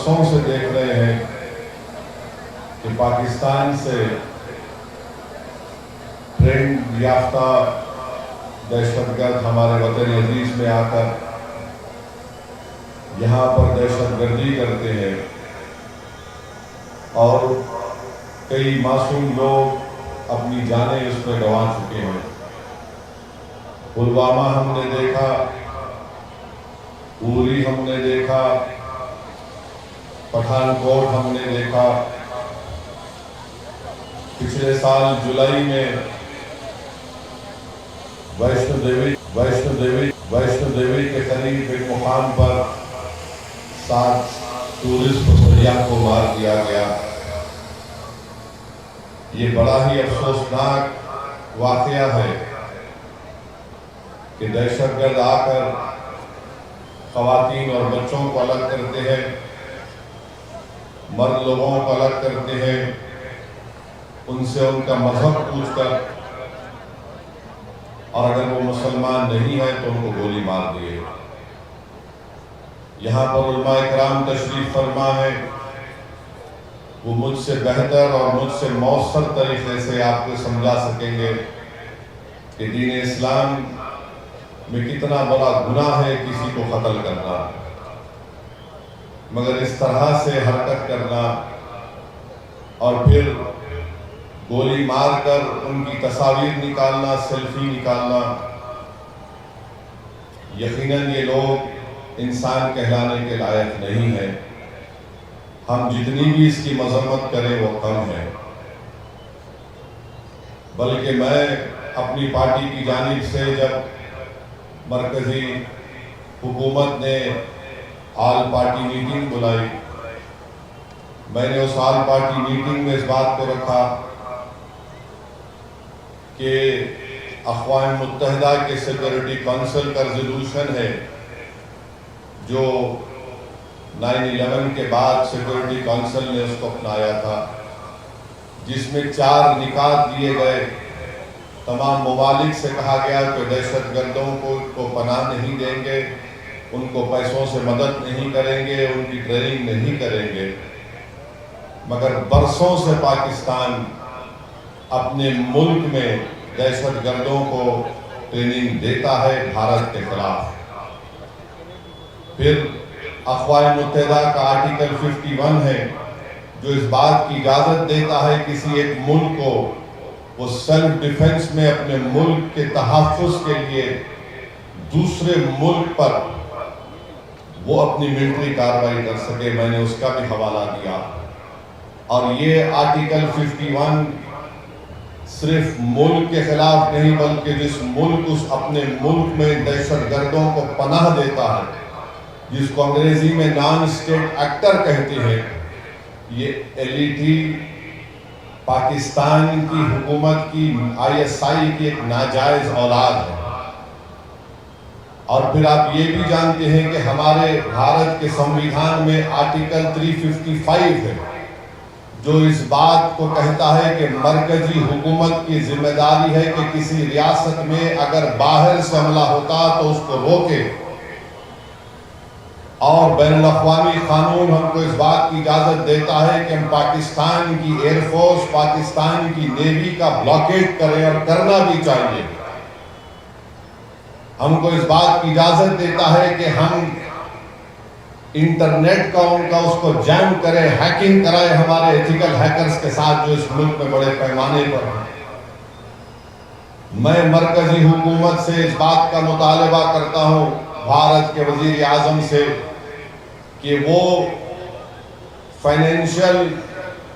برسوں سے دیکھ رہے ہیں کہ پاکستان سے ٹرینڈ یافتہ دہشت گرد ہمارے وطن عزیز میں آ کر یہاں پر دہشت گردی کرتے ہیں اور کئی معصوم لوگ اپنی جانیں اس میں گنوا چکے ہیں۔ پلوامہ ہم نے دیکھا، اوری ہم نے دیکھا، پٹھان کوٹ ہم نے دیکھا، پچھلے سال جولائی میں ویشنو دیوی کے قریب ایک مقام پر 7 ٹورسٹ سیاح کو مار دیا گیا۔ یہ بڑا ہی افسوسناک واقعہ ہے کہ دہشت گرد آ کر خواتین اور بچوں کو الگ کرتے ہیں، مرد لوگوں کو الگ کرتے ہیں، ان سے ان کا مذہب پوچھ کر، اور اگر وہ مسلمان نہیں ہے تو ان کو گولی مار دیے۔ یہاں پر علماء اکرام تشریف فرما ہے، وہ مجھ سے بہتر اور مجھ سے مؤثر طریقے سے آپ کو سمجھا سکیں گے کہ دین اسلام میں کتنا بڑا گناہ ہے کسی کو قتل کرنا، مگر اس طرح سے حرکت کرنا اور پھر گولی مار کر ان کی تصاویر نکالنا، سیلفی نکالنا، یقیناً یہ لوگ انسان کہلانے کے لائق نہیں ہے۔ ہم جتنی بھی اس کی مذمت کریں وہ کم ہے، بلکہ میں اپنی پارٹی کی جانب سے جب مرکزی حکومت نے آل پارٹی میٹنگ بلائی، میں نے اس آل پارٹی میٹنگ میں اس بات کو رکھا کہ اقوام متحدہ کے سیکورٹی کونسل کا ریزولوشن ہے جو 9/11 کے بعد سیکورٹی کونسل نے اس کو اپنایا تھا، جس میں 4 نکات دیے گئے۔ تمام ممالک سے کہا گیا کہ دہشت گردوں کو پناہ نہیں دیں گے، ان کو پیسوں سے مدد نہیں کریں گے، ان کی ٹریننگ نہیں کریں گے، مگر برسوں سے پاکستان اپنے ملک میں دہشت گردوں کو ٹریننگ دیتا ہے بھارت کے خلاف۔ پھر اقوام متحدہ کا آرٹیکل 51 ہے جو اس بات کی اجازت دیتا ہے کسی ایک ملک کو وہ سیلف ڈیفنس میں اپنے ملک کے تحفظ کے لیے دوسرے ملک پر وہ اپنی ملٹری کارروائی کر سکے۔ میں نے اس کا بھی حوالہ دیا، اور یہ آرٹیکل 51 صرف ملک کے خلاف نہیں بلکہ جس ملک اس اپنے ملک میں دہشت گردوں کو پناہ دیتا ہے، جس کو انگریزی میں نان اسٹیٹ ایکٹر کہتے ہیں، یہ LET پاکستان کی حکومت کی ISI کی ایک ناجائز اولاد ہے۔ اور پھر آپ یہ بھی جانتے ہیں کہ ہمارے بھارت کے سمویدھان میں آرٹیکل 355 ہے جو اس بات کو کہتا ہے کہ مرکزی حکومت کی ذمہ داری ہے کہ کسی ریاست میں اگر باہر سے حملہ ہوتا تو اس کو روکے، اور بین الاقوامی قانون ہم کو اس بات کی اجازت دیتا ہے کہ ہم پاکستان کی ایئر فورس، پاکستان کی نیوی کا بلاکیٹ کریں، اور کرنا بھی چاہیے۔ ہم کو اس بات کی اجازت دیتا ہے کہ ہم انٹرنیٹ کا اس کو جیم کریں، ہیکنگ کرائیں ہمارے ایتھیکل ہیکرز کے ساتھ جو اس ملک میں بڑے پیمانے پر ہیں۔ میں مرکزی حکومت سے اس بات کا مطالبہ کرتا ہوں، بھارت کے وزیر اعظم سے، کہ وہ فائنینشیل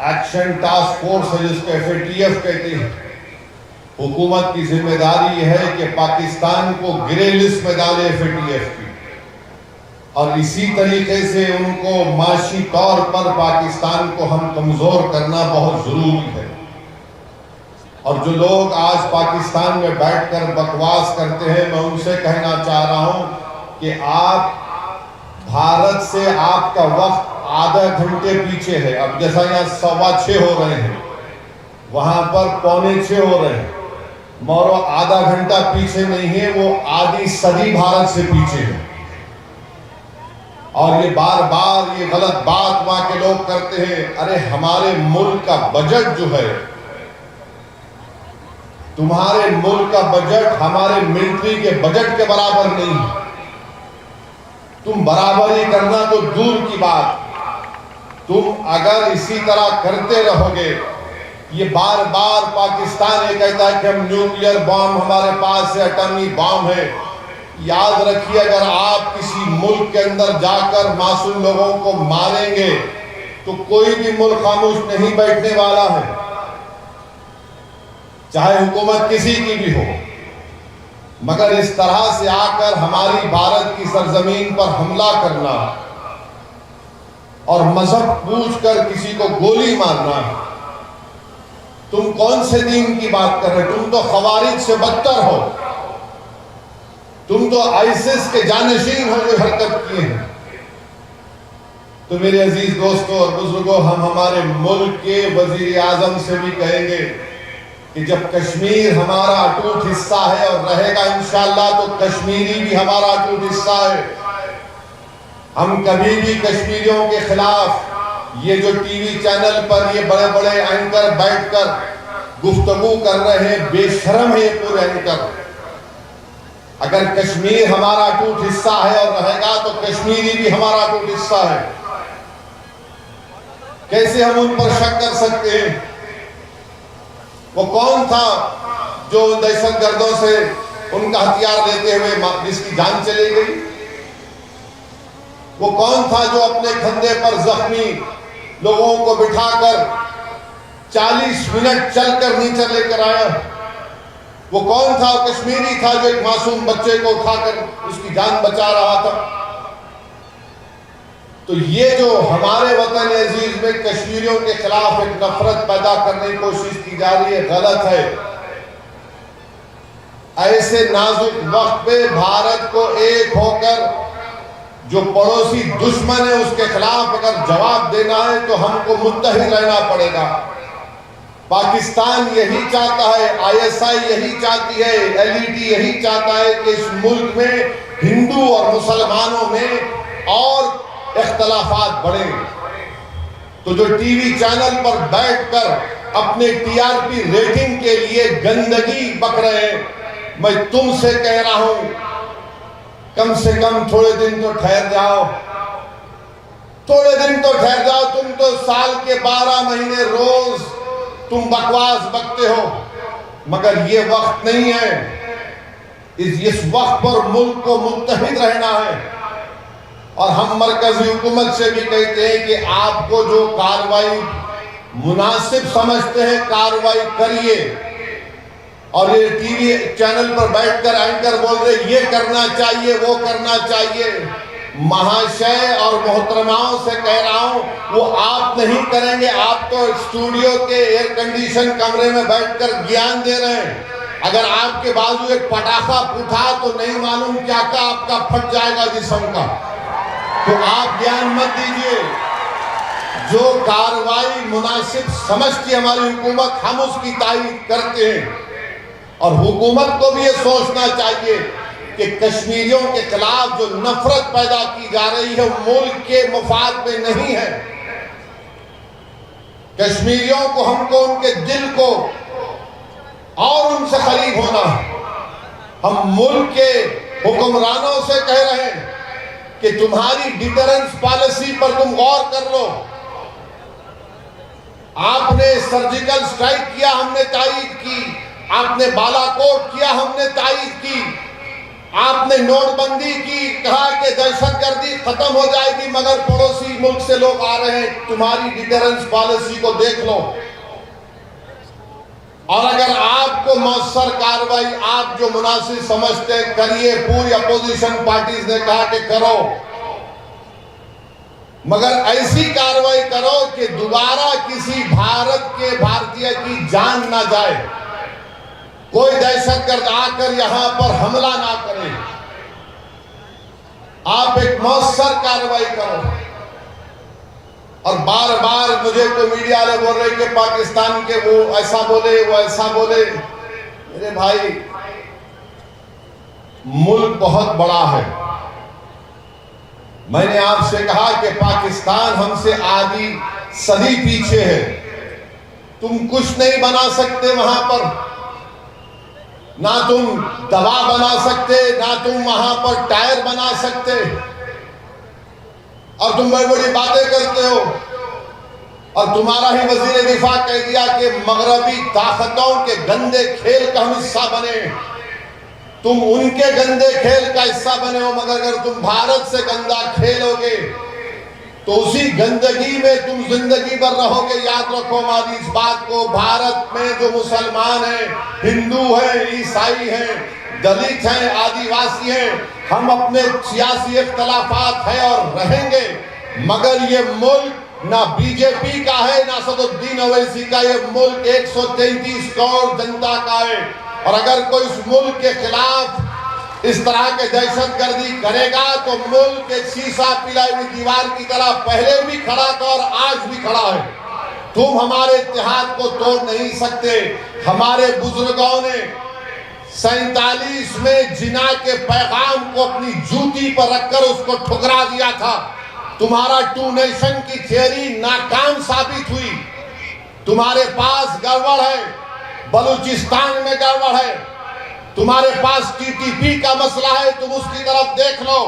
ایکشن ٹاسک فورس ہے جس کو FATF کہتے ہیں، حکومت کی ذمہ داری یہ ہے کہ پاکستان کو گرے لسٹ میں ڈالے FATF کی، اور اسی طریقے سے ان کو معاشی طور پر پاکستان کو ہم کمزور کرنا بہت ضروری ہے۔ اور جو لوگ آج پاکستان میں بیٹھ کر بکواس کرتے ہیں، میں ان سے کہنا چاہ رہا ہوں کہ آپ بھارت سے آپ کا وقت آدھا گھنٹے پیچھے ہے۔ اب جیسا یہاں 6:15 ہو رہے ہیں، وہاں پر 6:45 ہو رہے ہیں، مورو آدھا گھنٹہ پیچھے نہیں ہے، وہ آدھی صدی بھارت سے پیچھے ہے۔ اور یہ بار بار یہ غلط بات وہاں کے لوگ کرتے ہیں، ارے ہمارے ملک کا بجٹ جو ہے، تمہارے ملک کا بجٹ ہمارے ملٹری کے بجٹ کے برابر نہیں ہے۔ تم برابری کرنا تو دور کی بات، تم اگر اسی طرح کرتے رہو گے، یہ بار بار پاکستان یہ کہتا ہے کہ ہم نیوکلیئر بام ہمارے پاس ہے، ایٹمی بام ہے۔ یاد رکھیے اگر آپ کسی ملک کے اندر جا کر معصوم لوگوں کو ماریں گے تو کوئی بھی ملک خاموش نہیں بیٹھنے والا ہے، چاہے حکومت کسی کی بھی ہو۔ مگر اس طرح سے آ کر ہماری بھارت کی سرزمین پر حملہ کرنا اور مذہب پوچھ کر کسی کو گولی مارنا، تم کون سے دین کی بات کر رہے؟ تم تو خوارج سے بدتر ہو، تم تو آئیسس کے جانشین ہو جو حرکت کیے ہیں۔ تو میرے عزیز دوستوں اور بزرگوں، ہم ہمارے ملک کے وزیر اعظم سے بھی کہیں گے کہ جب کشمیر ہمارا اٹوٹ حصہ ہے اور رہے گا انشاءاللہ، تو کشمیری بھی ہمارا اٹوٹ حصہ ہے۔ ہم کبھی بھی کشمیریوں کے خلاف یہ جو ٹی وی چینل پر یہ بڑے بڑے اینکر بیٹھ کر گفتگو کر رہے ہیں، بے شرم ہے یہ پورے اینکر۔ اگر کشمیر ہمارا اٹوٹ حصہ ہے اور رہے گا تو کشمیری بھی ہمارا اٹوٹ حصہ ہے۔ کیسے ہم ان پر شک کر سکتے ہیں؟ وہ کون تھا جو دہشت گردوں سے ان کا ہتھیار لیتے ہوئے جس کی جان چلی گئی؟ وہ کون تھا جو اپنے کھندے پر زخمی لوگوں کو بٹھا کر 40 منٹ چل کر نیچے لے کر آیا؟ وہ کون تھا؟ وہ کشمیری تھا جو ایک معصوم بچے کو اٹھا کر اس کی جان بچا رہا تھا۔ تو یہ جو ہمارے وطن عزیز میں کشمیریوں کے خلاف ایک نفرت پیدا کرنے کی کوشش کی جا رہی ہے، غلط ہے۔ ایسے نازک وقت پہ بھارت کو ایک ہو کر جو پڑوسی دشمن ہے اس کے خلاف اگر جواب دینا ہے تو ہم کو متحد رہنا پڑے گا۔ پاکستان یہی چاہتا ہے، آئی ایس آئی یہی چاہتی ہے، ایل ای ڈی یہی چاہتا ہے کہ اس ملک میں ہندو اور مسلمانوں میں اور اختلافات بڑھیں۔ تو جو ٹی وی چینل پر بیٹھ کر اپنے ٹی آر پی ریٹنگ کے لیے گندگی بک رہے ہیں، میں تم سے کہہ رہا ہوں کم سے کم تھوڑے دن تو ٹھہر جاؤ، تھوڑے دن تو ٹھہر جاؤ۔ تم تو سال کے 12 مہینے روز تم بکواس بکتے ہو، مگر یہ وقت نہیں ہے۔ اس وقت پر ملک کو متحد رہنا ہے، اور ہم مرکزی حکومت سے بھی کہتے ہیں کہ آپ کو جو کارروائی مناسب سمجھتے ہیں کارروائی کریے۔ اور یہ ٹی وی چینل پر بیٹھ کر اینکر بول رہے یہ کرنا چاہیے وہ کرنا چاہیے، مہاشے اور محترماؤں سے کہہ رہا ہوں وہ آپ نہیں کریں گے۔ آپ تو اسٹوڈیو کے ایئر کنڈیشن کمرے میں بیٹھ کر گیان دے رہے ہیں، اگر آپ کے بازو ایک پٹاخہ پھوٹا تو نہیں معلوم کیا آپ کا پھٹ جائے گا جسم کا۔ تو آپ گیان مت دیجئے، جو کارروائی مناسب سمجھتی ہماری حکومت ہم اس کی تائید کرتے ہیں۔ اور حکومت کو بھی یہ سوچنا چاہیے کہ کشمیریوں کے خلاف جو نفرت پیدا کی جا رہی ہے وہ ملک کے مفاد میں نہیں ہے۔ کشمیریوں کو ہم کو ان کے دل کو اور ان سے قریب ہونا ہے۔ ہم ملک کے حکمرانوں سے کہہ رہے ہیں کہ تمہاری ڈیٹرنس پالیسی پر تم غور کر لو۔ آپ نے سرجیکل سٹرائک کیا، ہم نے تائید کی۔ آپ نے بالا کوٹ کیا، ہم نے تائید کی۔ آپ نے نوٹ بندی کی، کہا کہ دہشت گردی ختم ہو جائے گی، مگر پڑوسی ملک سے لوگ آ رہے ہیں، تمہاری ڈیٹرنس پالیسی کو دیکھ لو۔ اور اگر آپ کو مؤثر کارروائی آپ جو مناسب سمجھتے ہیں کریے، پوری اپوزیشن پارٹیز نے کہا کہ کرو، مگر ایسی کارروائی کرو کہ دوبارہ کسی بھارتیہ کی جان نہ جائے، کوئی دہشت گرد آ کر یہاں پر حملہ نہ کرے۔ آپ ایک مؤثر کارروائی کرو۔ اور بار بار مجھے تو میڈیا والے بول رہے کہ پاکستان کے وہ ایسا بولے وہ ایسا بولے۔ میرے بھائی، ملک بہت بڑا ہے، میں نے آپ سے کہا کہ پاکستان ہم سے آدھی صدی پیچھے ہے. تم کچھ نہیں بنا سکتے وہاں پر، نہ تم دوا بنا سکتے، نہ تم وہاں پر ٹائر بنا سکتے، اور تم بڑی بڑی باتیں کرتے ہو. اور تمہارا ہی وزیر دفاع کہہ دیا کہ مغربی طاقتوں کے گندے کھیل کا ہم حصہ بنے. تم ان کے گندے کھیل کا حصہ بنے ہو، مگر اگر تم بھارت سے گندا کھیلو گے تو اسی گندگی میں تم زندگی بھر رہو گے. یاد رکھو ہماری اس بات کو، بھارت میں جو مسلمان ہیں، ہندو ہیں، عیسائی ہیں، دلت ہیں، آدیواسی ہیں، ہم اپنے سیاسی اختلافات ہیں اور رہیں گے، مگر یہ ملک نہ بی جے پی کا ہے نہ اسد الدین اویسی کا. یہ ملک 133 کروڑ جنتا کا ہے، اور اگر کوئی اس ملک کے خلاف اس طرح کے دہشت گردی کرے گا تو ملک ایک شیشہ پلائی ہوئی دیوار کی طرح پہلے بھی کھڑا تھا اور آج بھی کھڑا ہے. تم ہمارے اتحاد کو توڑ نہیں سکتے. ہمارے بزرگوں نے 47 میں جنا کے پیغام کو اپنی جوتی پر رکھ کر اس کو ٹھکرا دیا تھا. تمہارا ٹو نیشن کی تھیوری ناکام ثابت ہوئی. تمہارے پاس گڑبڑ ہے، بلوچستان میں گڑبڑ ہے، تمہارے پاس ٹی ٹی پی کا مسئلہ ہے، تم اس کی طرف دیکھ لو،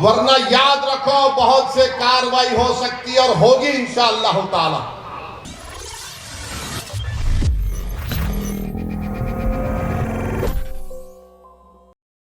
ورنہ یاد رکھو بہت سے کاروائی ہو سکتی ہے اور ہوگی انشاءاللہ تعالی.